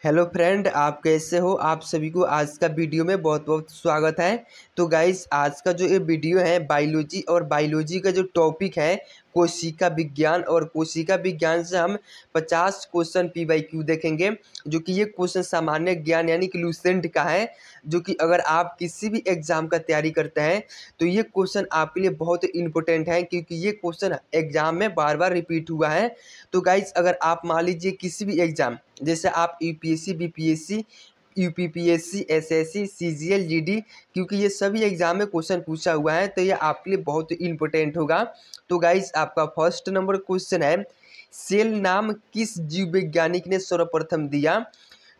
Hello friend, आप कैसे हो। आप सभी को आज का वीडियो में बहुत बहुत स्वागत है। तो गाइस, आज का जो ये वीडियो है बायोलॉजी और बायोलॉजी का जो टॉपिक है कोशिका विज्ञान, और कोशिका विज्ञान से हम 50 क्वेश्चन PYQ देखेंगे, जो कि ये क्वेश्चन सामान्य ज्ञान यानी कि लूसेंट का है, जो कि अगर आप किसी भी एग्जाम का तैयारी करते हैं तो ये क्वेश्चन आपके लिए बहुत इंपॉर्टेंट है, क्योंकि ये क्वेश्चन एग्जाम में बार बार रिपीट हुआ है। तो गाइस, अगर आप मान लीजिए किसी भी एग्जाम, जैसे आप UPSC, BPSC, UPPSC, SSC, CGL, GD, क्योंकि ये सभी एग्जाम में क्वेश्चन पूछा हुआ है, तो ये आपके लिए बहुत इंपॉर्टेंट होगा। तो गाइस, आपका फर्स्ट नंबर क्वेश्चन है, सेल नाम किस जीव वैज्ञानिक ने सर्वप्रथम दिया।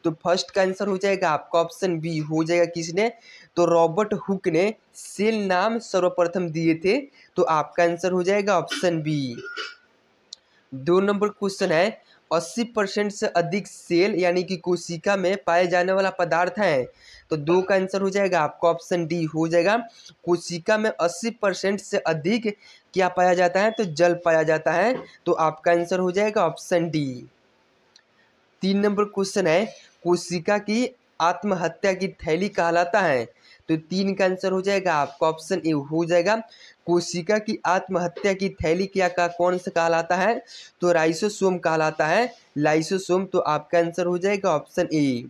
तो फर्स्ट का आंसर हो जाएगा आपका ऑप्शन बी हो जाएगा, किसने, तो रॉबर्ट हुक ने सेल नाम सर्वप्रथम दिए थे। तो आपका आंसर हो जाएगा ऑप्शन बी। 2 नंबर क्वेश्चन है, 80% से अधिक सेल यानी कि कोशिका में पाए जाने वाला पदार्थ है। तो 2 का आंसर हो जाएगा आपका ऑप्शन डी हो जाएगा। कोशिका में 80% से अधिक क्या पाया जाता है, तो जल पाया जाता है। तो आपका आंसर हो जाएगा ऑप्शन डी। 3 नंबर क्वेश्चन है, कोशिका की आत्महत्या की थैली कहलाता है। तो 3 का आंसर हो जाएगा आपका ऑप्शन ए हो जाएगा। कोशिका की आत्महत्या की थैली क्या का कौन सा कहलाता है, तो राइसोसोम कहलाता है, लाइसोसोम। तो आपका आंसर हो जाएगा ऑप्शन ए।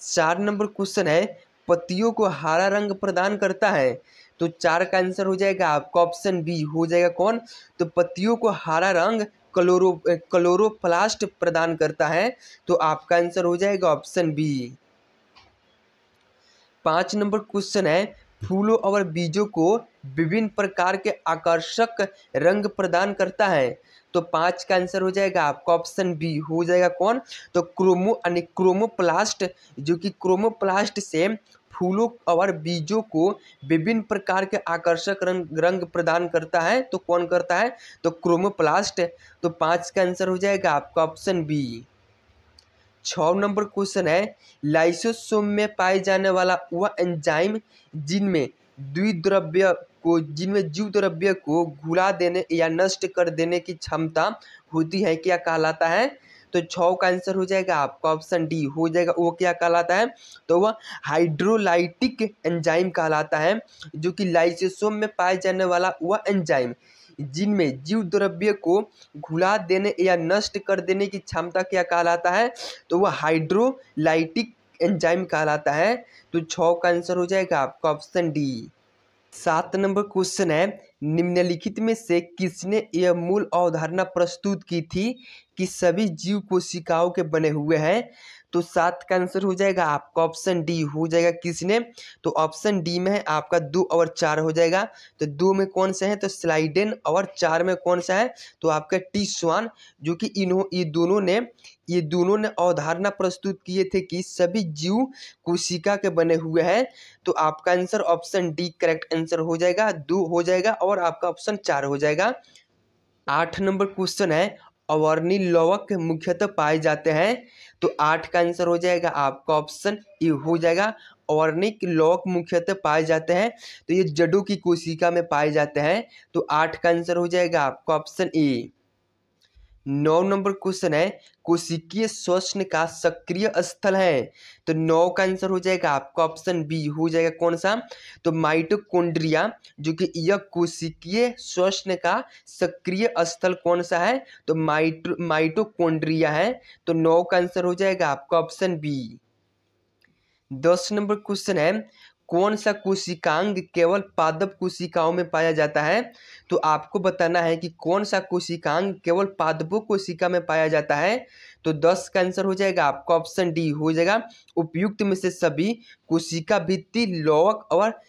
4 नंबर क्वेश्चन है, पत्तियों को हरा रंग प्रदान करता है। तो 4 का आंसर हो जाएगा आपका ऑप्शन बी हो जाएगा, कौन, तो पत्तियों को हरा रंग क्लोरोप्लास्ट प्रदान करता है। तो आपका आंसर हो जाएगा ऑप्शन बी। 5 नंबर क्वेश्चन है, फूलों और बीजों को विभिन्न प्रकार के आकर्षक रंग प्रदान करता है। तो 5 का आंसर हो जाएगा आपका ऑप्शन बी हो जाएगा, कौन, तो क्रोमोप्लास्ट, जो कि क्रोमोप्लास्ट से फूलों और बीजों को विभिन्न प्रकार के आकर्षक रंग प्रदान करता है। तो कौन करता है, तो क्रोमोप्लास्ट। तो 5 का आंसर हो जाएगा आपका ऑप्शन बी। 6 नंबर क्वेश्चन है, लाइसोसोम में पाए जाने वाला वह एंजाइम जिनमें जीव द्रव्य को घुला देने या नष्ट कर देने की क्षमता होती है, क्या कहलाता है। तो 6 का आंसर हो जाएगा आपका ऑप्शन डी हो जाएगा, वो क्या कहलाता है, तो वह हाइड्रोलाइटिक एंजाइम कहलाता है, जो कि लाइसोसोम में पाए जाने वाला वह एंजाइम जिनमें जीव द्रव्य को घुला देने या नष्ट कर देने की क्षमता क्या कहलाता है, तो वह हाइड्रोलाइटिक एंजाइम कहलाता है। तो 6 का आंसर हो जाएगा आपका ऑप्शन डी। 7 नंबर क्वेश्चन है, निम्नलिखित में से किसने यह मूल अवधारणा प्रस्तुत की थी कि सभी जीव कोशिकाओं के बने हुए हैं। तो 7 का आंसर हो जाएगा आपका ऑप्शन डी हो जाएगा, किसने, तो ऑप्शन डी में है आपका 2 और 4 हो जाएगा। तो 2 में कौन सा है, तो स्लाइडेन, और 4 में कौन सा है, तो आपका टी स्वान, जो कि ये दोनों ने अवधारणा प्रस्तुत किए थे कि सभी जीव कोशिका के बने हुए हैं। तो आपका answer option D correct answer हो जाएगा, 2 हो जाएगा, और आपका ऑप्शन 4 हो जाएगा। 8 नंबर क्वेश्चन है, अवर्णी लवक मुख्यतः पाए जाते हैं। तो 8 का आंसर हो जाएगा आपका ऑप्शन ए हो जाएगा, अवर्णिक लवक मुख्यतः पाए जाते हैं, तो ये जड़ों की कोशिका में पाए जाते हैं। तो 8 का आंसर हो जाएगा आपका ऑप्शन ए। 9 नंबर क्वेश्चन है, कोशिकीय श्वसन का सक्रिय स्थल है। तो 9 का आंसर हो जाएगा आपका ऑप्शन बी हो जाएगा, कौन सा, तो माइटोकॉन्ड्रिया, जो कि यह कोशिकीय श्वसन का सक्रिय स्थल कौन सा है, तो माइटोकॉन्ड्रिया है। तो 9 का आंसर हो जाएगा आपका ऑप्शन बी। 10 नंबर क्वेश्चन है, कौन सा कोशिकांग केवल पादप कोशिकाओं में पाया जाता है। तो आपको बताना है कि कौन सा कोशिकांग केवल पादपों कोशिका में पाया जाता है। तो 10 का आंसर हो जाएगा आपका ऑप्शन डी हो जाएगा, उपयुक्त में से सभी कोशिका भित्ति लवक और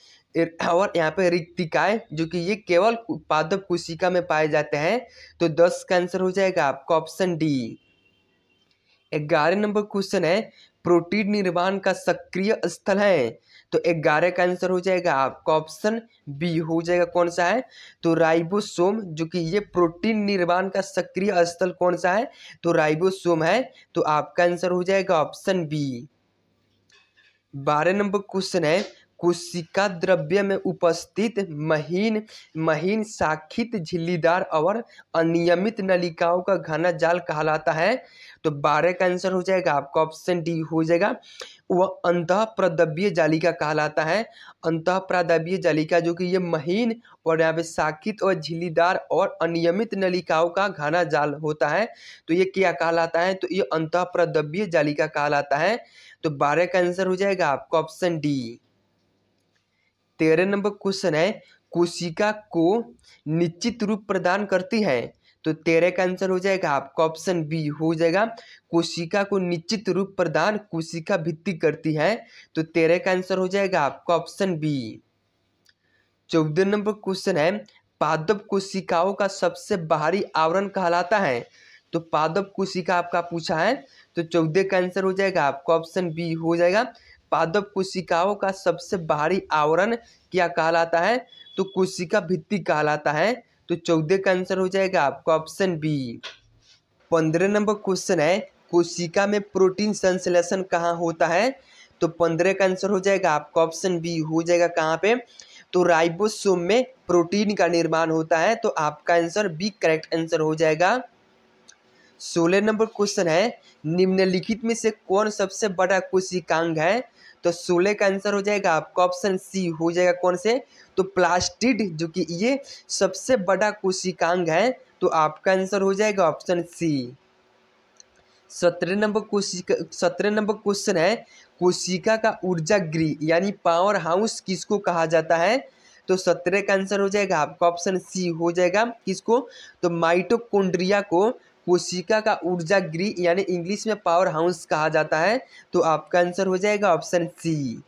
यहाँ पे रिक्तिकाएं, जो कि ये केवल पादप कोशिका में पाए जाते हैं। तो 10 का आंसर हो जाएगा आपका ऑप्शन डी। 11 नंबर क्वेश्चन है, प्रोटीन निर्माण का सक्रिय स्थल है। तो 11 का आंसर हो जाएगा आपका ऑप्शन बी हो जाएगा, कौन सा है, तो राइबोसोम, जो कि ये प्रोटीन निर्माण का सक्रिय स्थल कौन सा है, तो राइबोसोम है। तो आपका आंसर हो जाएगा ऑप्शन बी। 12 नंबर क्वेश्चन है, कोशिका द्रव्य में उपस्थित महीन महीन शाखित झिल्लीदार और अनियमित नलिकाओं का घना जाल कहलाता है। तो 12 का आंसर हो जाएगा आपका ऑप्शन डी हो जाएगा, वह अंतःप्रदव्य जालिका कहलाता है। अंतःप्रदव्य जालिका जो कि ये महीन और यहाँ पे शाखित और झिल्लीदार और अनियमित नलिकाओं का घना जाल होता है, तो ये क्या कहलाता है, तो ये अंतःप्रदव्य जालिका कहलाता है। तो 12 का आंसर हो जाएगा आपका ऑप्शन डी। 13 नंबर क्वेश्चन है, कोशिका को निश्चित रूप प्रदान करती है। तो 13 का आंसर हो जाएगा आपका ऑप्शन बी हो जाएगा, कोशिका को निश्चित रूप प्रदान कोशिका भित्ति करती है। तो 13 का आंसर हो जाएगा आपका ऑप्शन बी। 14 नंबर क्वेश्चन है, पादप कोशिकाओं का सबसे बाहरी आवरण कहलाता है। तो पादप कोशिका आपका पूछा है, तो 14 का आंसर हो जाएगा आपका ऑप्शन बी हो जाएगा, पादप कोशिकाओं का सबसे बाहरी आवरण क्या कहलाता है, तो कोशिका भित्ति कहलाता है। तो 14 का आंसर हो जाएगा आपका ऑप्शन बी। 15 नंबर क्वेश्चन है, कोशिका में प्रोटीन संश्लेषण कहाँ होता है। तो 15 का आंसर हो जाएगा आपका ऑप्शन बी हो जाएगा, कहाँ पे, तो राइबोसोम में प्रोटीन का निर्माण होता है। तो आपका आंसर बी करेक्ट आंसर हो जाएगा। 16 नंबर क्वेश्चन है, निम्नलिखित में से कौन सबसे बड़ा कोशिकांग है। तो 16 का आंसर हो जाएगा आपका ऑप्शन सी हो जाएगा, कौन से, तो प्लास्टिड जो कि ये सबसे बड़ा कोशिकांग है। तो आपका आंसर हो जाएगा ऑप्शन सी। 17 नंबर क्वेश्चन है, कोशिका का ऊर्जा गृह यानी पावर हाउस किसको कहा जाता है। तो 17 का आंसर हो जाएगा आपका ऑप्शन सी हो जाएगा, किसको, तो माइटोकॉन्ड्रिया को कोशिका का ऊर्जा गृह यानी इंग्लिश में पावर हाउस कहा जाता है। तो आपका आंसर हो जाएगा ऑप्शन सी।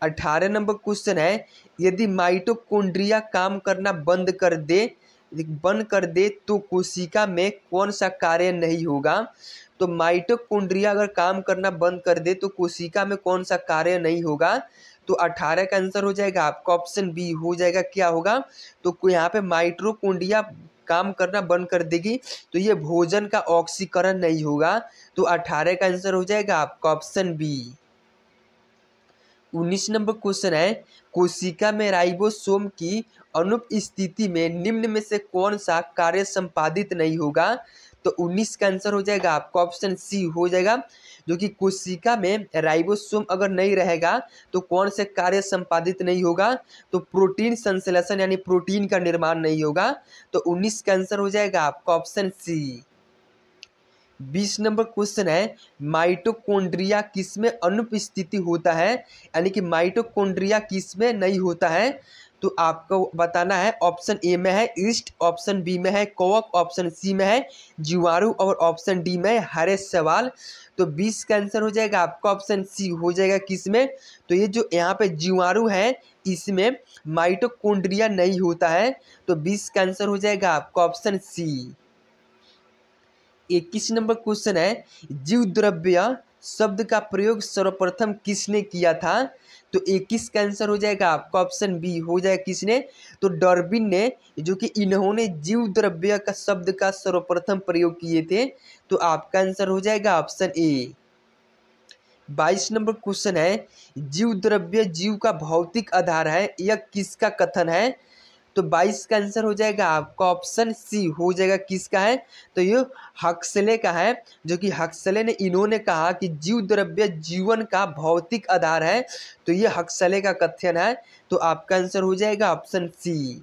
18 नंबर क्वेश्चन है, यदि माइटोकॉन्ड्रिया काम करना बंद कर दे तो कोशिका में कौन सा कार्य नहीं होगा। तो माइटोकॉन्ड्रिया अगर काम करना बंद कर दे तो कोशिका में कौन सा कार्य नहीं होगा। तो 18 का आंसर हो जाएगा आपका ऑप्शन बी हो जाएगा, क्या होगा, तो यहाँ पे माइटोकॉन्ड्रिया काम करना बंद कर देगी तो ये भोजन का ऑक्सीकरण नहीं होगा। तो 18 का आंसर हो जाएगा आपका ऑप्शन बी। 19 नंबर क्वेश्चन है, कोशिका में राइबोसोम की अनुपस्थिति में निम्न में से कौन सा कार्य संपादित नहीं होगा। तो 19 का आंसर हो जाएगा आपका ऑप्शन सी हो जाएगा, जो कि कोशिका में राइबोसोम अगर नहीं रहेगा तो कौन से कार्य संपादित नहीं होगा, तो प्रोटीन संश्लेषण यानी प्रोटीन का निर्माण नहीं होगा। तो 19 का आंसर हो जाएगा आपका ऑप्शन सी। 20 नंबर क्वेश्चन है, माइटोकॉन्ड्रिया किसमें अनुपस्थिति होता है, यानी कि माइटोकॉन्ड्रिया किसमें नहीं होता है। तो आपको बताना है, ऑप्शन ए में है ईस्ट, ऑप्शन बी में है कवक, ऑप्शन सी में है जीवाणु और ऑप्शन डी में है हरे शैवाल। तो 20 का आंसर हो जाएगा आपका ऑप्शन सी हो जाएगा, किसमें, तो ये जो यहाँ पे जीवाणु है इसमें माइटोकॉन्ड्रिया नहीं होता है। तो 20 का आंसर हो जाएगा आपका ऑप्शन सी। 21 नंबर क्वेश्चन है, जीव द्रव्य शब्द का प्रयोग सर्वप्रथम किसने किया था। तो 21 का आंसर हो जाएगा आपका ऑप्शन बी हो जाएगा, किसने, तो डार्विन ने, जो कि इन्होंने जीव द्रव्य का शब्द का सर्वप्रथम प्रयोग किए थे। तो आपका आंसर हो जाएगा ऑप्शन ए। 22 नंबर क्वेश्चन है, जीव द्रव्य जीव का भौतिक आधार है, यह किसका कथन है। तो 22 का आंसर हो जाएगा आपका ऑप्शन सी हो जाएगा, किसका है, तो ये हक्सले का है, जो कि हक्सले ने इन्होंने कहा कि जीव द्रव्य जीवन का भौतिक आधार है। तो ये हक्सले का कथन है। तो आपका आंसर हो जाएगा ऑप्शन सी।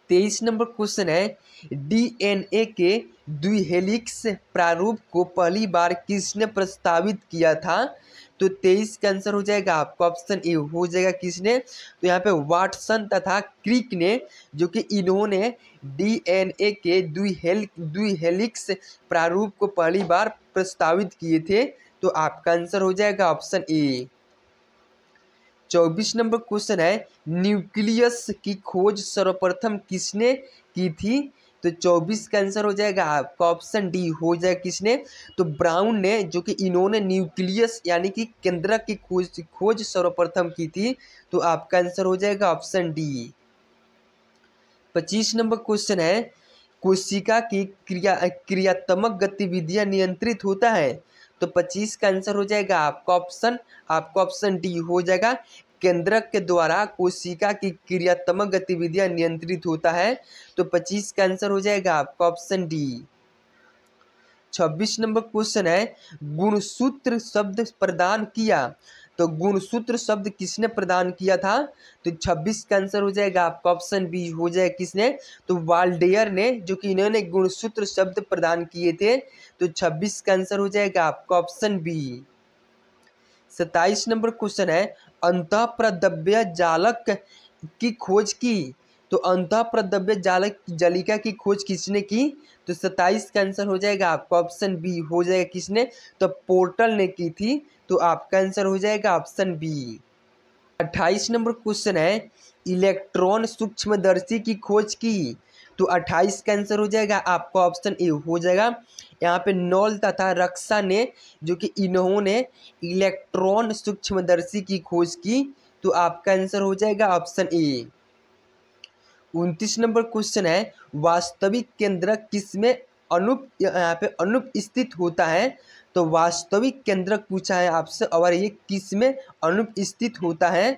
23 नंबर क्वेश्चन है, डीएनए के द्विहेलिक्स प्रारूप को पहली बार किसने प्रस्तावित किया था। तो 23 का आंसर हो जाएगा आपका ऑप्शन ए हो जाएगा, किसने, तो यहाँ पे वाटसन तथा क्रिक ने, जो कि इन्होंने डीएनए के द्विहेलिक्स प्रारूप को पहली बार प्रस्तावित किए थे। तो आपका आंसर हो जाएगा ऑप्शन ए। 24 नंबर क्वेश्चन है, न्यूक्लियस की खोज सर्वप्रथम किसने की थी। तो 24 का आंसर हो जाएगा आपका ऑप्शन डी हो जाएगा, किसने, तो ब्राउन ने, जो कि इन्होंने न्यूक्लियस यानी कि केंद्रक की खोज सर्वप्रथम की थी। तो आपका आंसर हो जाएगा ऑप्शन डी। 25 नंबर क्वेश्चन है, कोशिका की क्रियात्मक गतिविधियां नियंत्रित होता है। तो 25 का आंसर हो जाएगा आपका ऑप्शन डी हो जाएगा। केंद्रक के द्वारा कोशिका की क्रियात्मक गतिविधियां नियंत्रित होता है, तो 25 का आंसर हो जाएगा आपका ऑप्शन डी। 26 नंबर क्वेश्चन है, गुणसूत्र शब्द प्रदान किया, तो गुणसूत्र शब्द किसने प्रदान किया था? तो 26 का आंसर हो जाएगा आपका ऑप्शन बी हो जाएगा। किसने? तो वाल्डेयर ने, जो कि इन्होंने गुणसूत्र शब्द प्रदान किए थे। तो 26 का आंसर हो जाएगा आपका ऑप्शन बी। 27 नंबर क्वेश्चन है, अंतःप्रद्रव्य जालक की खोज की, तो अंतःप्रद्रव्य जालक जालिका की खोज किसने की? तो 27 का आंसर हो जाएगा आपका ऑप्शन बी हो जाएगा। किसने? तो पोर्टल ने की थी, तो आपका आंसर हो जाएगा ऑप्शन बी। 28 नंबर क्वेश्चन है, इलेक्ट्रॉन सूक्ष्मदर्शी की खोज की, तो 28 का आंसर हो जाएगा आपका ऑप्शन ए हो जाएगा। यहाँ पे नॉल तथा रक्षा ने, जो कि इन्होंने इलेक्ट्रॉन सूक्ष्मदर्शी की खोज की, तो आपका आंसर हो जाएगा ऑप्शन ए। 29 नंबर क्वेश्चन है, वास्तविक केंद्रक किसमें यहाँ पे अनुपस्थित होता है, तो वास्तविक केंद्रक पूछा है आपसे और ये किसमें अनुपस्थित होता है?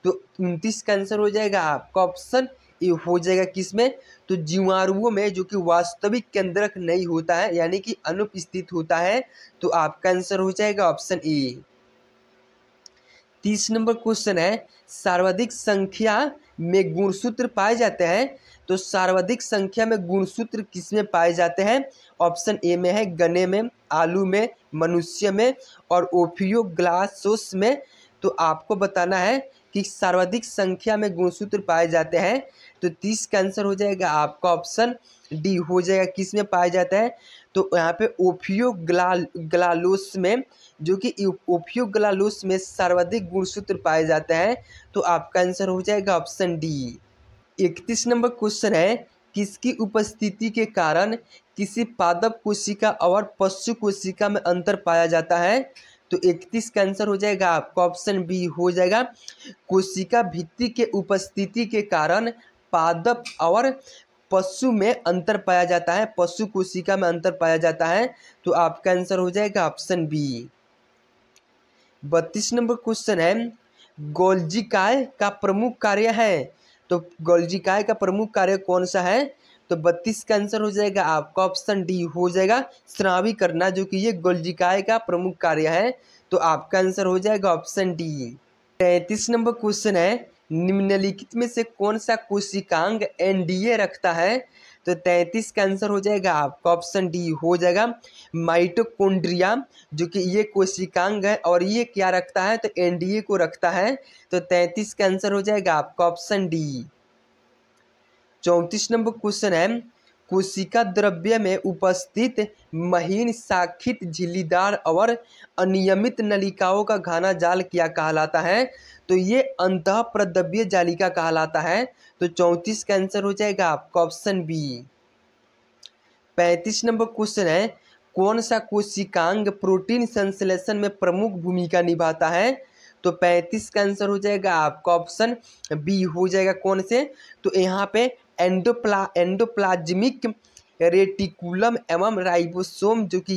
तो 29 का आंसर हो जाएगा आपका ऑप्शन ए हो जाएगा। किसमें? तो जीवाणुओं में, जो कि वास्तविक केंद्रक नहीं होता है, यानी कि अनुपस्थित होता है, तो आपका आंसर हो जाएगा ऑप्शन ए। 30 नंबर क्वेश्चन है, सर्वाधिक संख्या में गुणसूत्र पाए जाते हैं, तो सर्वाधिक संख्या में गुणसूत्र किसमें पाए जाते हैं? ऑप्शन ए में है गन्ने में, आलू में, मनुष्य में और ओफियोग्लासोस में। तो आपको बताना है कि सर्वाधिक संख्या में गुणसूत्र पाए जाते हैं, तो 30 का आंसर हो जाएगा आपका ऑप्शन डी हो जाएगा। किस में पाया जाता है? तो यहाँ पे ओफियोग्लालोस में, जो कि ओफियोग्लालोस में सर्वाधिक गुणसूत्र पाए जाते हैं, तो आपका आंसर हो जाएगा ऑप्शन डी। 31 नंबर क्वेश्चन है, किसकी उपस्थिति के कारण किसी पादप कोशिका और पशु कोशिका में अंतर पाया जाता है? तो 31 का आंसर हो जाएगा आपका ऑप्शन बी हो जाएगा। कोशिका भित्ति के उपस्थिति के कारण पादप और पशु में अंतर पाया जाता है, पशु कोशिका में अंतर पाया जाता है, तो आपका आंसर हो जाएगा ऑप्शन बी। 32 नंबर क्वेश्चन है, गोल्जिकाय का प्रमुख कार्य है, तो गोल्जिकाय का प्रमुख कार्य कौन सा है? तो 32 का आंसर हो जाएगा आपका ऑप्शन डी हो जाएगा, स्रावी करना, जो कि ये गोल्जिकाय का प्रमुख कार्य है, तो आपका आंसर हो जाएगा ऑप्शन डी। 33 नंबर क्वेश्चन है, निम्नलिखित में से कौन सा कोशिकांग एनडीए रखता है? तो 33 का आंसर हो जाएगा आपका ऑप्शन डी हो जाएगा, माइटोकॉन्ड्रिया, जो कि ये कोशिकांग है और ये क्या रखता है? तो एनडीए को रखता है, तो 33 का आंसर हो जाएगा आपका ऑप्शन डी। 34 नंबर क्वेश्चन है, कोशिका द्रव्य में उपस्थित महीन शाखित झिल्लीदार और अनियमित नलिकाओं का घना जाल क्या कहलाता है? तो ये अंतःप्रद्रव्य जालिका कहलाता है, तो 34 का आंसर हो जाएगा आपका ऑप्शन बी। 35 नंबर क्वेश्चन है, कौन सा कोशिकांग प्रोटीन संश्लेषण में प्रमुख भूमिका निभाता है? तो 35 का आंसर हो जाएगा आपका ऑप्शन बी हो जाएगा। कौन से? तो यहाँ पे एंडोप्लाज्मिक रेटिकुलम एवं राइबोसोम, जो कि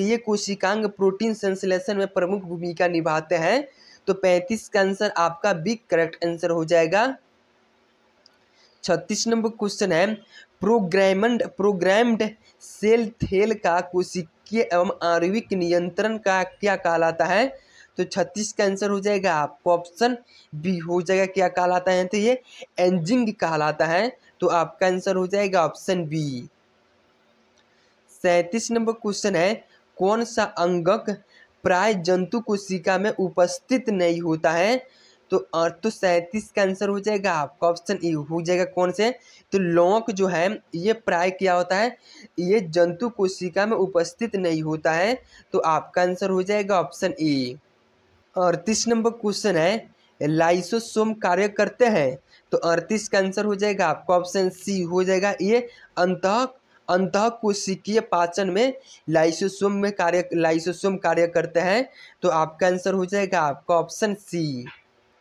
ये कोशिकांग प्रोटीन संश्लेषण में प्रमुख भूमिका निभाते हैं, तो 35 का आंसर आपका बी करेक्ट आंसर हो जाएगा। 36 नंबर क्वेश्चन है, प्रोग्राम्ड सेल थेल का कोशिकीय एवं आणविक नियंत्रण का क्या कहलाता है? तो 36 का आंसर हो जाएगा आपको ऑप्शन बी हो जाएगा। क्या कहलाता है? तो ये एंजिंग कहलाता है, तो आपका आंसर हो जाएगा ऑप्शन बी। 37 नंबर क्वेश्चन है, कौन सा अंगक प्राय जंतु कोशिका में उपस्थित नहीं होता है? तो 37 का आंसर हो जाएगा आपका ऑप्शन ए हो जाएगा। कौन से? तो लौंग जो है ये प्राय क्या होता है? ये जंतु कोशिका में उपस्थित नहीं होता है, तो आपका आंसर हो जाएगा ऑप्शन ए। 38 नंबर क्वेश्चन है, लाइसोसोम कार्य करते हैं, तो 38 का आंसर हो जाएगा आपका ऑप्शन सी हो जाएगा। ये अंतः कोशिकीय पाचन में लाइसोसोम कार्य करते हैं, तो आपका आंसर हो जाएगा आपका ऑप्शन सी।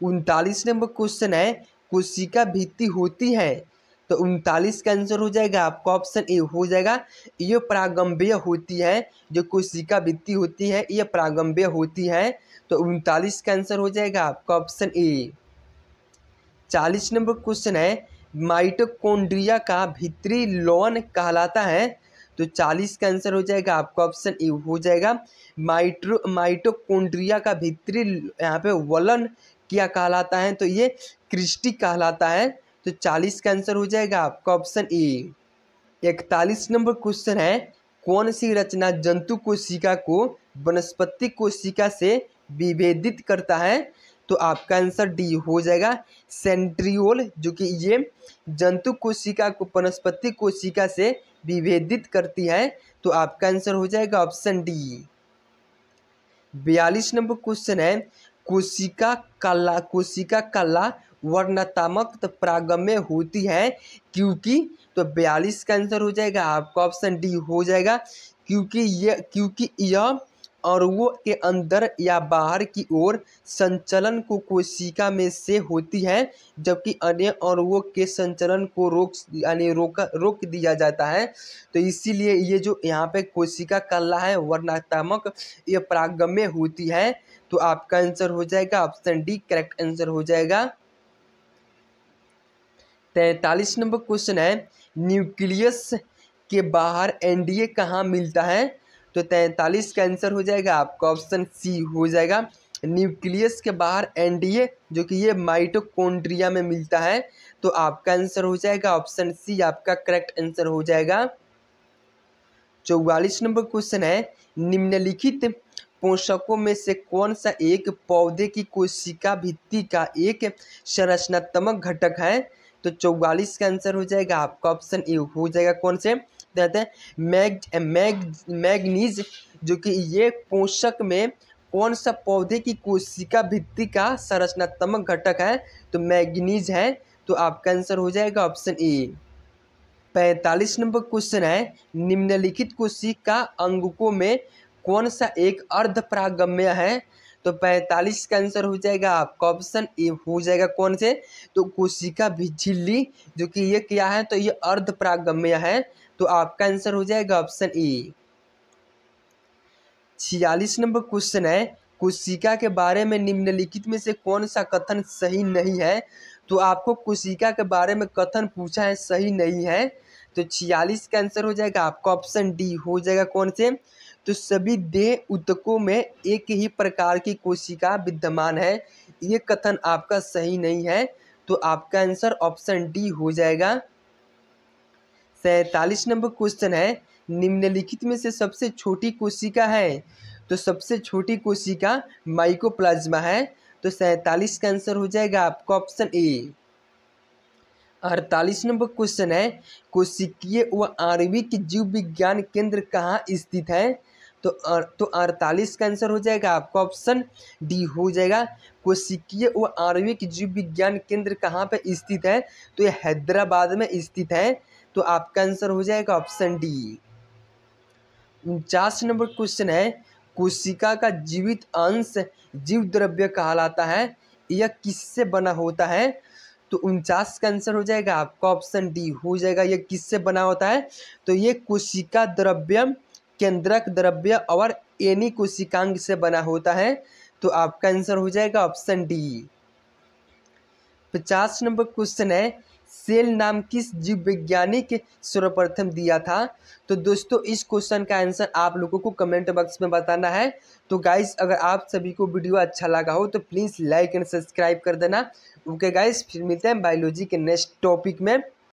39 नंबर क्वेश्चन है, कोशिका भित्ति होती है, तो 39 का आंसर हो जाएगा आपका ऑप्शन ए हो जाएगा। ये परागंभीय होती है, जो कोशिका भित्ति होती है ये परागंभीय होती है। तो 39 का आंसर हो जाएगा आपका ऑप्शन ए। 40 नंबर क्वेश्चन है, माइटोकॉन्ड्रिया का भीतरी लौन कहलाता है। तो 40 का आंसर हो जाएगा आपका ऑप्शन ए हो जाएगा। माइटोकॉन्ड्रिया का भीतरी यहाँ पे वलन क्या कहलाता है, तो ये क्रिस्टी कहलाता है। तो 40 का आंसर हो जाएगा आपका ऑप्शन ए। 41 नंबर क्वेश्चन है, कौन सी रचना जंतु कोशिका को वनस्पति कोशिका से विभेदित करता है। तो आपका आंसर डी हो जाएगा, सेंट्रियोल, जो कि ये जंतु कोशिका को वनस्पति कोशिका से विभेदित करती है। तो आपका आंसर हो जाएगा ऑप्शन डी। 42 नंबर क्वेश्चन है, कोशिका कला वर्णात्मक परागम्य होती है क्योंकि। तो 42 का आंसर हो जाएगा आपका ऑप्शन डी हो जाएगा, क्योंकि यह अणुओं के अंदर या बाहर की ओर संचलन को कोशिका में से होती है, जबकि अन्य अणुओं के संचलन को रोक दिया जाता है। तो इसीलिए ये जो यहाँ पे कोशिका कला है वर्णात्मक, ये परागम्य होती है। तो आपका आंसर हो जाएगा ऑप्शन डी, करेक्ट आंसर हो जाएगा। 43 नंबर क्वेश्चन है, न्यूक्लियस के बाहर एनडीए कहाँ मिलता है। तो 43 का आंसर हो जाएगा आपका ऑप्शन सी हो जाएगा, न्यूक्लियस के बाहर एनडीए, जो कि ये माइटोकॉन्ड्रिया में मिलता है। तो आपका आंसर हो जाएगा ऑप्शन सी, आपका करेक्ट आंसर हो जाएगा। 44 नंबर क्वेश्चन है, निम्नलिखित पोषकों में से कौन सा एक पौधे की कोशिका भित्ति का एक संरचनात्मक घटक है। तो 44 का आंसर हो जाएगा आपका ऑप्शन ए हो जाएगा, कौन से कहते हैं मैग्नीज, जो कि ये पोषक में कौन सा पौधे की कोशिका भित्ति का संरचनात्मक घटक है। तो मैग्नीज है। तो आपका आंसर हो जाएगा ऑप्शन ए। 45 नंबर क्वेश्चन है, निम्नलिखित कोशिका अंगकों में कौन सा एक अर्धपरागम्य है। तो 45 का आंसर हो जाएगा आपका ऑप्शन ए हो जाएगा, कौन से। तो कोशिका झिल्ली, जो कि ये क्या है, तो ये अर्धपरागम्य है। तो आपका आंसर हो जाएगा ऑप्शन ए। 46 नंबर क्वेश्चन है, कोशिका के बारे में निम्नलिखित में से कौन सा कथन सही नहीं है। तो आपको कोशिका के बारे में कथन पूछा है, सही नहीं है। तो 46 का आंसर हो जाएगा आपका ऑप्शन डी हो जाएगा, कौन से। तो सभी देह ऊतकों में एक ही प्रकार की कोशिका विद्यमान है, ये कथन आपका सही नहीं है। तो आपका आंसर ऑप्शन डी हो जाएगा। 47 नंबर क्वेश्चन है, निम्नलिखित में से सबसे छोटी कोशिका है। तो सबसे छोटी कोशिका माइकोप्लाज्मा है। तो 47 का आंसर हो जाएगा आपका ऑप्शन ए। 48 नंबर क्वेश्चन है, कोशिकीय व आणविक जीव विज्ञान केंद्र कहाँ स्थित है। तो 48 का आंसर हो जाएगा आपका ऑप्शन डी हो जाएगा, कोशिकीय व आणविक जीव विज्ञान केंद्र कहाँ पे स्थित है। तो ये हैदराबाद में स्थित है। तो आपका आंसर हो जाएगा ऑप्शन डी। 49 नंबर क्वेश्चन है, कोशिका का जीवित अंश जीव द्रव्य कहलाता है, यह किससे बना होता है। तो 49 का आंसर हो जाएगा आपका ऑप्शन डी हो जाएगा, यह किससे बना होता है। तो ये कोशिका द्रव्य, केंद्रक द्रव्य और एनी कोशिकांग से बना होता है। तो आपका आंसर हो जाएगा ऑप्शन डी। 50 नंबर क्वेश्चन है, सेल नाम किस जीव वैज्ञानिक सर्वप्रथम दिया था। तो दोस्तों इस क्वेश्चन का आंसर आप लोगों को कमेंट बॉक्स में बताना है। तो गाइस अगर आप सभी को वीडियो अच्छा लगा हो तो प्लीज़ लाइक एंड सब्सक्राइब कर देना। ओके गाइस, फिर मिलते हैं बायोलॉजी के नेक्स्ट टॉपिक में।